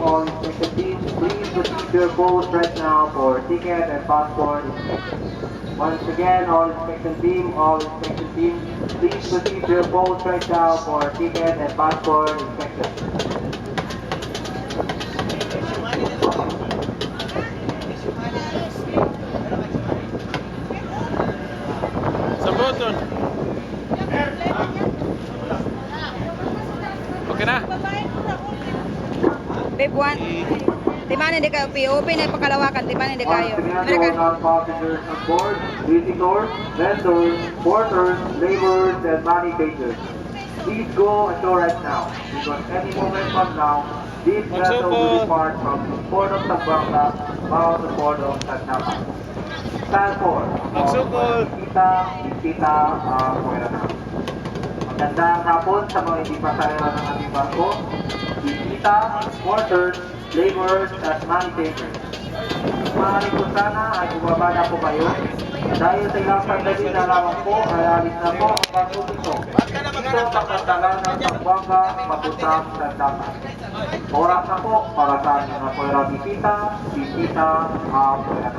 all inspection teams, please proceed to your post right now for ticket and passport inspection. Once again, all inspection teams, please proceed to your post right now for ticket and passport inspection. Sa button. Okay na? Babe, one. Di ba hindi kayo POP na ipakalawakan? Di ba hindi kayo? Once again, to all non-passengers on board, visitors, vendors, porters, laborers, and money changers. Please go ashore right now, because any moment from now, this vessel will depart from the port of Zamboanga bound to the port of Santapa. Stand for. Magsukol. Bisita, Puerto na. Magandang hapon sa mga hindi pasahero ng ating barko. Bisita, porters, laborers, at money changers. Maaari ko sana ay bumaba na po kayo dahil sa ilang sandali na lamang po ay alis na po ang barko ito. Ito sa kantalan ng Zamboanga papuntang Santapa. Oras na po para sa ating mga bisita, Puerto na.